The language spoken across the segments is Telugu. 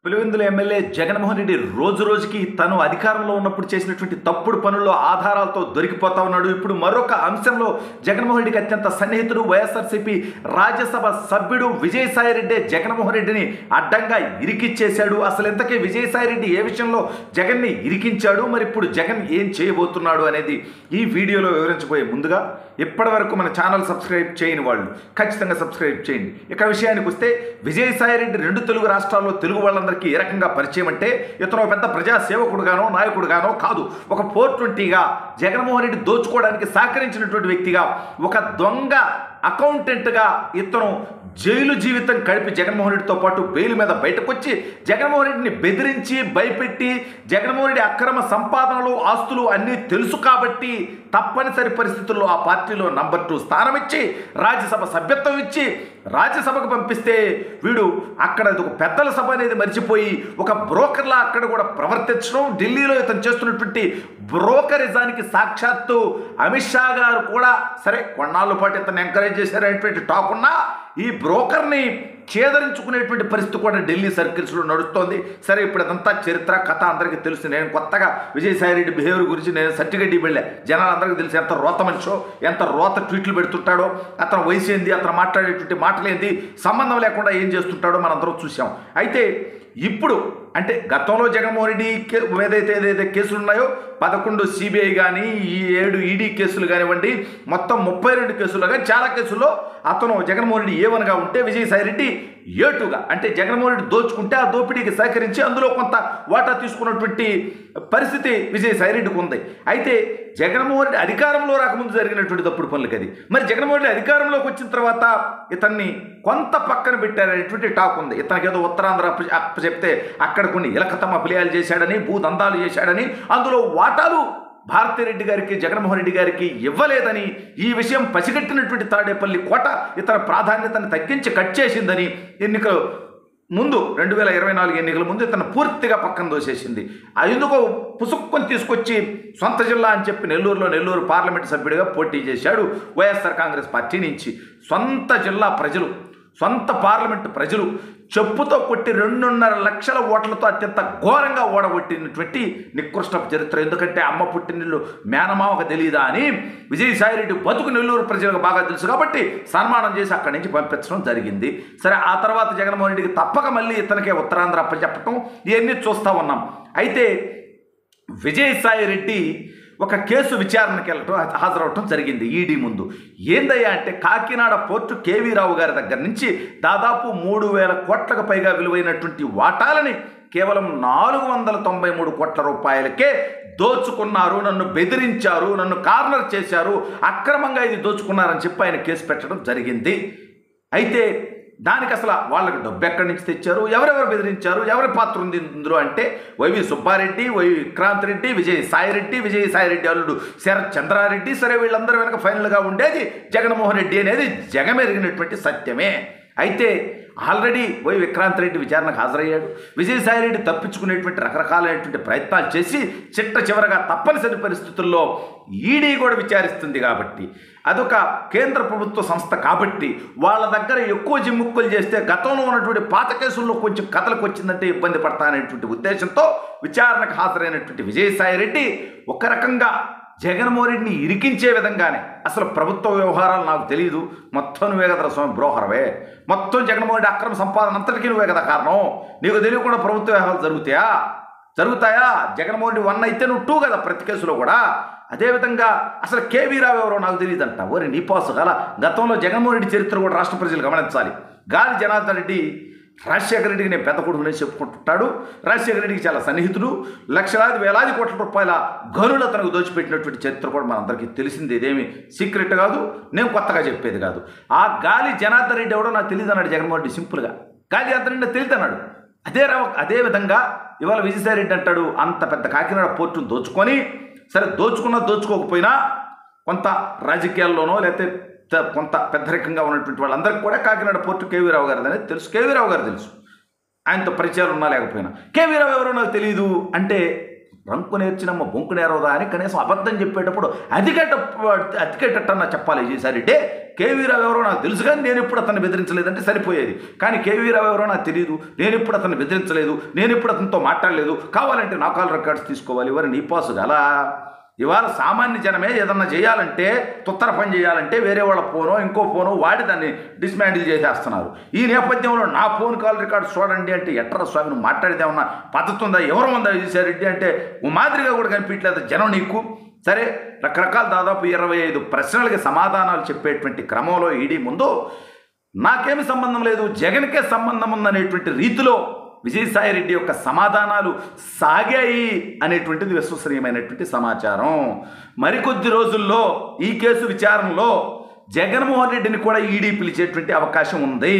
పులివెందుల ఎమ్మెల్యే జగన్మోహన్ రెడ్డి రోజు రోజుకి తను అధికారంలో ఉన్నప్పుడు చేసినటువంటి తప్పుడు పనుల్లో ఆధారాలతో దొరికిపోతా ఉన్నాడు. ఇప్పుడు మరొక అంశంలో జగన్మోహన్ రెడ్డికి అత్యంత సన్నిహితుడు వైఎస్ఆర్సీపీ రాజ్యసభ సభ్యుడు విజయసాయిరెడ్డి జగన్మోహన్ రెడ్డిని అడ్డంగా ఇరికిచ్చేశాడు. అసలు ఇంతకీ విజయసాయిరెడ్డి ఏ విషయంలో జగన్ని ఇరికించాడు, మరి ఇప్పుడు జగన్ ఏం చేయబోతున్నాడు అనేది ఈ వీడియోలో వివరించబోయే ముందుగా ఇప్పటి వరకు మన ఛానల్ సబ్స్క్రైబ్ చేయని వాళ్ళు ఖచ్చితంగా సబ్స్క్రైబ్ చేయండి. ఇక విషయానికి వస్తే విజయసాయిరెడ్డి రెండు తెలుగు రాష్ట్రాల్లో తెలుగు వాళ్ళందరికీ ఏ రకంగా పరిచయం అంటే ఇతను పెద్ద ప్రజా సేవకుడుగానో నాయకుడుగానో కాదు, ఒక 420గా జగన్మోహన్ రెడ్డి దోచుకోవడానికి సహకరించినటువంటి వ్యక్తిగా, ఒక దొంగ అకౌంటెంట్గా ఇతను జైలు జీవితం గడిపి జగన్మోహన్ రెడ్డితో పాటు బెయిల్ మీద బయటకు వచ్చి జగన్మోహన్ రెడ్డిని బెదిరించి భయపెట్టి జగన్మోహన్ రెడ్డి అక్రమ సంపాదనలు ఆస్తులు అన్నీ తెలుసు కాబట్టి తప్పనిసరి పరిస్థితుల్లో ఆ పార్టీలో నంబర్ 2 స్థానం ఇచ్చి రాజ్యసభ సభ్యత్వం ఇచ్చి రాజ్యసభకు పంపిస్తే వీడు అక్కడ ఒక పెద్దల సభ అనేది మర్చిపోయి ఒక బ్రోకర్లా అక్కడ కూడా ప్రవర్తించడం, ఢిల్లీలో ఇతను చేస్తున్నటువంటి బ్రోకరిజానికి సాక్షాత్తు అమిత్ షా గారు కూడా సరే కొన్నాళ్ళ పాటు ఇతను ఎంకరేజ్ చేశారనేటువంటి టాక్ ఉన్నా ఈ బ్రోకర్ని ఛేదరించుకునేటువంటి పరిస్థితి కూడా ఢిల్లీ సర్కిల్స్లో నడుస్తోంది. సరే ఇప్పుడు అదంతా చరిత్ర కథ అందరికీ తెలుసు. నేను కొత్తగా విజయసాయిరెడ్డి బిహేవియర్ గురించి నేను సర్టిఫికెట్ వెళ్ళా. జనాలు అందరికీ తెలుసు ఎంత రోత మనిషో, ఎంత రోత ట్వీట్లు పెడుతుంటాడో, అతను వయసు ఏంది, అతను మాట్లాడేటువంటి మాటలేంది, సంబంధం లేకుండా ఏం చేస్తుంటాడో మనందరం చూసాం. అయితే ఇప్పుడు అంటే గతంలో జగన్మోహన్ రెడ్డి ఏదైతే కేసులు ఉన్నాయో 11 సిబిఐ కానీ ఈ 7 ఈడీ కేసులు కానివ్వండి, మొత్తం 32 కేసులు కానీ చాలా కేసుల్లో అతను జగన్మోహన్ రెడ్డి A1గా ఉంటే విజయసాయిరెడ్డి A2గా, అంటే జగన్మోహన్ రెడ్డి దోచుకుంటే ఆ దోపిడీకి సహకరించి అందులో కొంత వాటా తీసుకున్నటువంటి పరిస్థితి విజయసాయిరెడ్డికి ఉంది. అయితే జగన్మోహన్ రెడ్డి అధికారంలో రాకముందు జరిగినటువంటి తప్పుడు పనులకి అది, మరి జగన్మోహన్ రెడ్డి అధికారంలోకి వచ్చిన తర్వాత ఇతన్ని కొంత పక్కన పెట్టారనేటువంటి టాక్ ఉంది. ఇతనికి ఏదో ఉత్తరాంధ్ర చెప్తే అక్కడ కొన్ని ఇలకతమ్మ పిలియాలు చేశాడని, భూదందాలు చేశాడని, అందులో వాటాలు భారతిరెడ్డి గారికి జగన్మోహన్ రెడ్డి గారికి ఇవ్వలేదని, ఈ విషయం పసిగట్టినటువంటి తాడేపల్లి కోట ఇతర ప్రాధాన్యతను తగ్గించి కట్ చేసిందని ఎన్నికలు ముందు 2024 ఎన్నికల ముందు ఇతను పూర్తిగా పక్కన దోసేసింది. ఎందుకో పుసుక్కుని తీసుకొచ్చి సొంత జిల్లా అని చెప్పి నెల్లూరు పార్లమెంటు సభ్యుడిగా పోటీ చేశాడు వైఎస్ఆర్ కాంగ్రెస్ పార్టీ నుంచి. సొంత జిల్లా ప్రజలు, సొంత పార్లమెంటు ప్రజలు చెప్పుతో కొట్టి 2.5 లక్షల ఓట్లతో అత్యంత ఘోరంగా ఓడగొట్టినటువంటి నికృష్ట చరిత్ర. ఎందుకంటే అమ్మ పుట్టినిల్లు మేనమావకు తెలియదా అని విజయసాయిరెడ్డి బతుకు నెల్లూరు ప్రజలకు బాగా తెలుసు కాబట్టి సన్మానం చేసి అక్కడి నుంచి పంపించడం జరిగింది. సరే ఆ తర్వాత జగన్మోహన్ రెడ్డికి తప్పక మళ్ళీ ఇతనికే ఉత్తరాంధ్ర అప్పచెప్పటం ఇవన్నీ చూస్తూ ఉన్నాం. అయితే విజయసాయిరెడ్డి ఒక కేసు విచారణకి హాజరవటం జరిగింది ఈడీ ముందు. ఏందయ్యా అంటే కాకినాడ పోర్టు కేవీ రావు గారి దగ్గర నుంచి దాదాపు 3,000 కోట్లకు పైగా విలువైనటువంటి వాటాలని కేవలం 493 కోట్ల రూపాయలకే దోచుకున్నారు, నన్ను బెదిరించారు, నన్ను కార్నర్ చేశారు, అక్రమంగా ఇది దోచుకున్నారని చెప్పి ఆయన కేసు పెట్టడం జరిగింది. అయితే దానికి అసలు వాళ్ళకి డబ్బు ఎక్కడి నుంచి తెచ్చారు, ఎవరెవరు బెదిరించారు, ఎవరి పాత్ర ఉంది ఇందులో అంటే వైవి సుబ్బారెడ్డి, వైవి విక్రాంత్ రెడ్డి, విజయసాయిరెడ్డి అల్లుడు శరత్ చంద్రారెడ్డి, సరే వీళ్ళందరూ వెనక ఫైనల్గా ఉండేది జగన్మోహన్ రెడ్డి అనేది జగమెరిగినటువంటి సత్యమే. అయితే ఆల్రెడీ విక్రాంత్ రెడ్డి విచారణకు హాజరయ్యాడు. విజయసాయిరెడ్డి తప్పించుకునేటువంటి రకరకాలైనటువంటి ప్రయత్నాలు చేసి చివరగా తప్పనిసరి పరిస్థితుల్లో ఈడీ కూడా విచారిస్తుంది కాబట్టి, అదొక కేంద్ర ప్రభుత్వ సంస్థ కాబట్టి వాళ్ళ దగ్గర ఎక్కువ జిమ్ముక్కులు చేస్తే గతంలో ఉన్నటువంటి పాత కేసుల్లో కొంచెం కథలకు వచ్చిందంటే ఇబ్బంది పడతాననేటువంటి ఉద్దేశంతో విచారణకు హాజరైనటువంటి విజయసాయిరెడ్డి ఒక రకంగా జగన్మోహన్ రెడ్డిని ఇరికించే విధంగానే, అసలు ప్రభుత్వ వ్యవహారాలు నాకు తెలియదు, మొత్తం నువ్వే కదా స్వామి బ్రోహర్వే, మొత్తం జగన్మోహన్ రెడ్డి అక్రమ సంపాదన అంతటికీ నువ్వే కదా కారణం, నీకు తెలియకుండా ప్రభుత్వ వ్యవహారాలు జరుగుతాయా? జగన్మోహన్ రెడ్డి 1 అయితే నువ్వు 2 కదా ప్రతి కేసులో కూడా. అదేవిధంగా అసలు కేవీ రావు ఎవరో నాకు తెలియదంట. ఓరి నీ పాసు గల గతంలో జగన్మోహన్ రెడ్డి చరిత్ర కూడా రాష్ట్ర ప్రజలు గమనించాలి. గాలి జనార్దన్ రెడ్డి రాజశేఖర రెడ్డికి నేను పెద్ద కొడుకునే చెప్పుకుంటుంటాడు. రాజశేఖర రెడ్డికి చాలా సన్నిహితుడు. లక్షలాది వేలాది కోట్ల రూపాయల గనులు అతనికి దోచిపెట్టినటువంటి చరిత్ర కూడా మనందరికీ తెలిసింది. ఇదేమి సీక్రెట్ కాదు, నేను కొత్తగా చెప్పేది కాదు. ఆ గాలి జనార్దన్ రెడ్డి ఎవడో నాకు తెలియదు అన్నాడు జగన్మోహన్ రెడ్డి. సింపుల్గా గాలి జనార్దన్ రెడ్డి తెలియదు అన్నాడు. అదేవిధంగా ఇవాళ విజయసాయిరెడ్డి అంటాడు అంత పెద్ద కాకినాడ పోర్టును దోచుకొని, సరే దోచుకోకపోయినా కొంత రాజకీయాల్లోనో లేకపోతే కొంత పెద్దరికంగా ఉన్నటువంటి వాళ్ళందరికీ కూడా కాకినాడ పోర్టు కేవీ రావు గారిది అనేది తెలుసు. కేవీ రావు గారు తెలుసు, ఆయనతో పరిచయాలు ఉన్నా లేకపోయినా. కేవీ రావు ఎవరో నాకు తెలియదు అంటే రంకు నేర్చినమ్మ బొంకు నేరవదా అని కనీసం అబద్ధం చెప్పేటప్పుడు అతికేటట్టన్నా చెప్పాలి విజయసాయిరెడ్డి. కేవీ రావు ఎవరో నాకు తెలుసు కానీ నేను ఎప్పుడు అతన్ని బెదిరించలేదంటే సరిపోయేది. కానీ కేవీ రావు ఎవరో నాకు తెలియదు, నేను ఎప్పుడు అతన్ని బెదిరించలేదు, నేను ఎప్పుడు అతనితో మాట్లాడలేదు, కావాలంటే నా కాల్ రికార్డ్స్ తీసుకోవాలి. ఎవరు నీ పాసు గలా? ఇవాళ సామాన్య జనమే ఏదన్నా చేయాలంటే, తుత్తర పని చేయాలంటే వేరే వాళ్ళ ఫోనో ఇంకో ఫోనో వాడి దాన్ని డిస్మాండిల్ చేసేస్తున్నారు. ఈ నేపథ్యంలో నా ఫోన్ కాల్ రికార్డు చూడండి అంటే ఎట్రా స్వామి నువ్వు మాట్లాడితే పద్ధతి ఉందా? ఎవరు ఉందా విజయసాయిరెడ్డి అంటే ఓ మాదిరిగా కూడా కనిపించలేదు జనం నీకు. సరే, రకరకాల దాదాపు 25 ప్రశ్నలకి సమాధానాలు చెప్పేటువంటి క్రమంలో ఈడీ ముందు నాకేమి సంబంధం లేదు, జగన్కే సంబంధం ఉందనేటువంటి రీతిలో విజయసాయిరెడ్డి యొక్క సమాధానాలు సాగాయి అనేటువంటిది విశ్వసనీయమైనటువంటి సమాచారం. మరికొద్ది రోజుల్లో ఈ కేసు విచారణలో జగన్మోహన్ రెడ్డిని కూడా ఈడీ పిలిచేటువంటి అవకాశం ఉంది.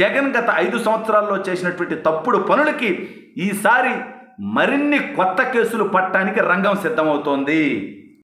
జగన్ గత 5 సంవత్సరాల్లో చేసినటువంటి తప్పుడు పనులకి ఈసారి మరిన్ని కొత్త కేసులు పట్టడానికి రంగం సిద్ధమవుతోంది.